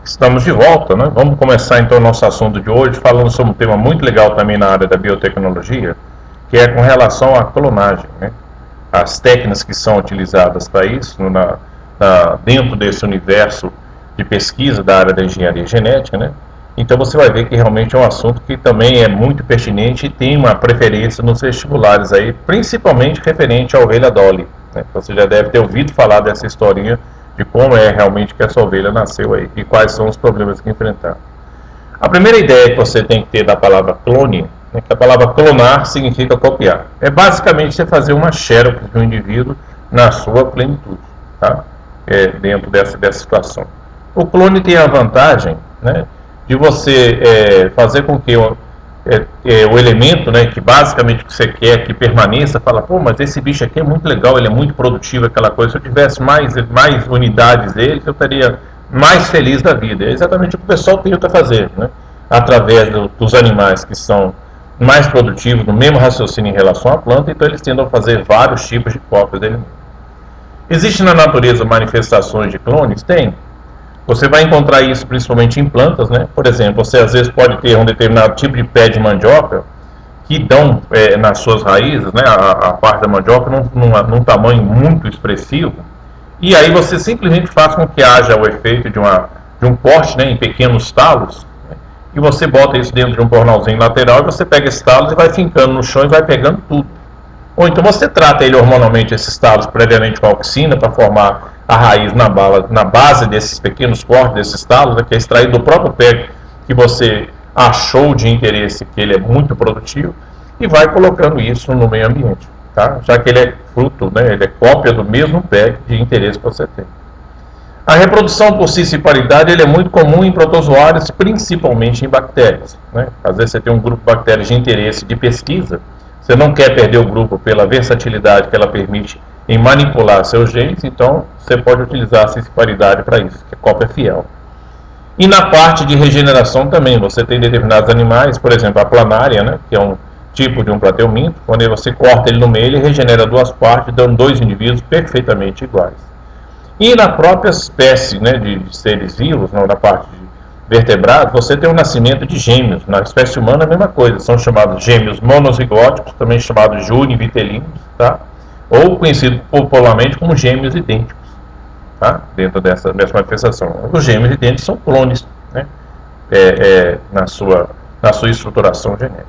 Estamos de volta, né? Vamos começar então o nosso assunto de hoje falando sobre um tema muito legal também na área da biotecnologia, que é com relação à clonagem, né? As técnicas que são utilizadas para isso dentro desse universo de pesquisa da área da engenharia genética, né? Então você vai ver que realmente é um assunto que também é muito pertinente e tem uma preferência nos vestibulares aí, principalmente referente à ovelha Dolly, né? Você já deve ter ouvido falar dessa historinha de como é realmente que essa ovelha nasceu aí e quais são os problemas que enfrentar. A primeira ideia que você tem que ter da palavra clone, né, que a palavra clonar significa copiar. É basicamente você fazer uma xerox de um indivíduo na sua plenitude, tá? Dentro dessa situação. O clone tem a vantagem, né, de você fazer com que o elemento, né, que basicamente você quer que permaneça, fala, pô, mas esse bicho aqui é muito legal, ele é muito produtivo, aquela coisa, se eu tivesse mais unidades dele, eu estaria mais feliz da vida. É exatamente o que o pessoal tenta fazer, né, através dos animais que são mais produtivos, no mesmo raciocínio em relação à planta, então eles tentam fazer vários tipos de cópias dele. Existe na natureza manifestações de clones? Tem. Você vai encontrar isso principalmente em plantas, né? Por exemplo, você às vezes pode ter um determinado tipo de pé de mandioca que dão nas suas raízes, né, a parte da mandioca num tamanho muito expressivo, e aí você simplesmente faz com que haja o efeito de um corte, né, em pequenos talos, né, e você bota isso dentro de um bornalzinho lateral e você pega esses talos e vai fincando no chão e vai pegando tudo. Ou então você trata ele hormonalmente, esses talos, previamente com auxina, para formar a raiz na base desses pequenos cortes, desses talos, né, que é extraído do próprio pé que você achou de interesse, que ele é muito produtivo, e vai colocando isso no meio ambiente, tá? Já que ele é fruto, né, ele é cópia do mesmo pé de interesse que você tem. A reprodução por cisciparidade ele é muito comum em protozoários, principalmente em bactérias, né? Às vezes você tem um grupo de bactérias de interesse de pesquisa, você não quer perder o grupo pela versatilidade que ela permite em manipular seus genes, então você pode utilizar a cisciparidade para isso, que é cópia fiel. E na parte de regeneração também, você tem determinados animais, por exemplo, a planária, né, que é um tipo de um plateuminto, quando você corta ele no meio, ele regenera duas partes, dando dois indivíduos perfeitamente iguais. E na própria espécie, né, de seres vivos, na parte de vertebrados, você tem o nascimento de gêmeos. Na espécie humana a mesma coisa, são chamados gêmeos monozigóticos, também chamados de univitelinos, tá? Ou conhecido popularmente como gêmeos idênticos, tá? Dentro dessa manifestação. Os gêmeos idênticos são clones, né? Na sua estruturação genética.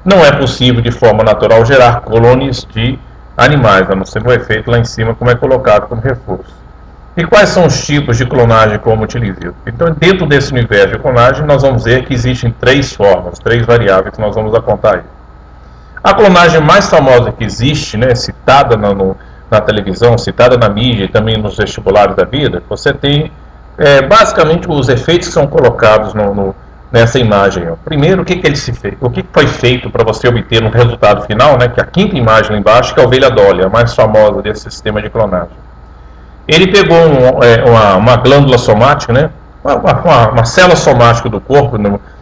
Não é possível de forma natural gerar clones de animais, a não ser um efeito lá em cima, como é colocado como reforço. E quais são os tipos de clonagem como utilizo? Então, dentro desse universo de clonagem, nós vamos ver que existem três formas, três variáveis que nós vamos apontar aí. A clonagem mais famosa que existe, né, citada na televisão, citada na mídia e também nos vestibulares da vida, você tem basicamente os efeitos que são colocados nessa imagem. Primeiro, o que foi feito para você obter um resultado final, né, que é a quinta imagem lá embaixo, que é a ovelha Dolly, a mais famosa desse sistema de clonagem. Ele pegou uma glândula somática, né, uma célula somática do corpo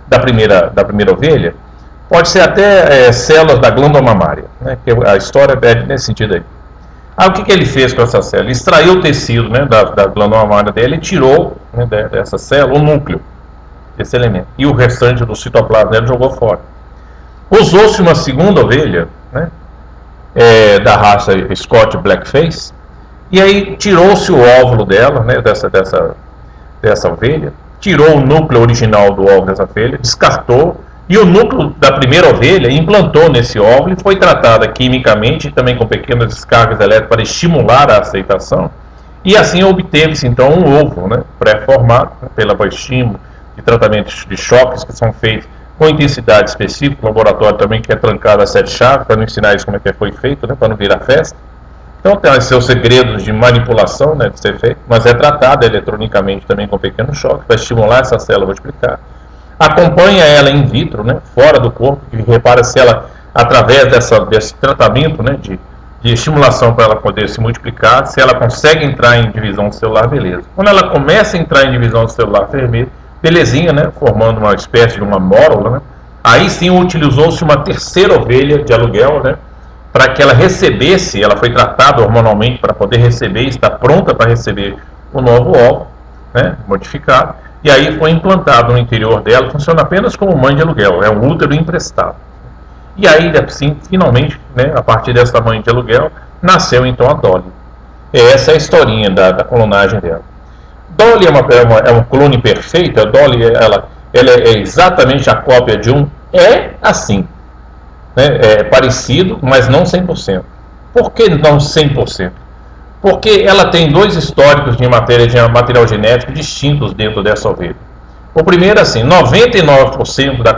da primeira ovelha, pode ser até células da glândula mamária, né, que a história é nesse sentido aí. O que ele fez com essa célula? Ele extraiu o tecido, né, da glândula mamária dela e tirou, né, dessa célula o núcleo desse elemento. E o restante do citoplasma dela jogou fora. Usou-se uma segunda ovelha, né, da raça Scott Blackface, e aí tirou-se o óvulo dela, né, dessa ovelha, tirou o núcleo original do óvulo dessa ovelha, descartou, e o núcleo da primeira ovelha implantou nesse óvulo e foi tratada quimicamente e também com pequenas descargas elétricas para estimular a aceitação, e assim obteve-se então um ovo, né, pré-formado, né, pelo estímulo de tratamentos de choques que são feitos com intensidade específica, o laboratório também que é trancado a 7 chaves, para não ensinar isso como é que foi feito, né, para não virar festa. Então tem os seus segredos de manipulação, né, de ser feito, mas é tratado eletronicamente também com pequenos choques para estimular essa célula a multiplicar. Acompanha ela in vitro, né, fora do corpo, e repara se ela, através desse tratamento, né, de estimulação para ela poder se multiplicar, se ela consegue entrar em divisão celular, beleza. Quando ela começa a entrar em divisão celular, belezinha, né, formando uma espécie de uma mórula, né, aí sim utilizou-se uma terceira ovelha de aluguel, né, para que ela recebesse, ela foi tratada hormonalmente para poder receber, está pronta para receber o novo óvulo. né, modificado, e aí foi implantado no interior dela, funciona apenas como mãe de aluguel, é um útero emprestado. E aí, assim, finalmente, né, a partir dessa mãe de aluguel, nasceu então a Dolly. Essa é a historinha da clonagem dela. Dolly é um clone perfeito, a Dolly ela é exatamente a cópia de um, é assim, né, é parecido, mas não 100%. Por que não 100%? Porque ela tem dois históricos de material genético distintos dentro dessa ovelha. O primeiro, assim, 99% da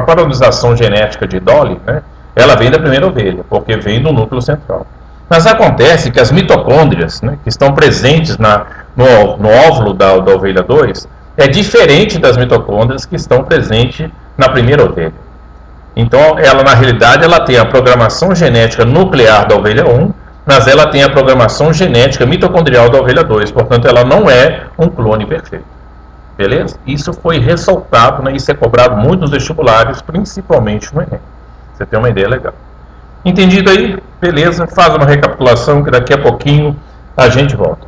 padronização genética de Dolly, né, ela vem da primeira ovelha, porque vem do núcleo central. Mas acontece que as mitocôndrias, né, que estão presentes no óvulo da ovelha 2, é diferente das mitocôndrias que estão presentes na primeira ovelha. Então, ela, na realidade, ela tem a programação genética nuclear da ovelha 1, mas ela tem a programação genética mitocondrial da ovelha 2, portanto ela não é um clone perfeito. Beleza? Isso foi ressaltado, né? Isso é cobrado muito nos vestibulares, principalmente no Enem. Você tem uma ideia legal. Entendido aí? Beleza? Faz uma recapitulação que daqui a pouquinho a gente volta.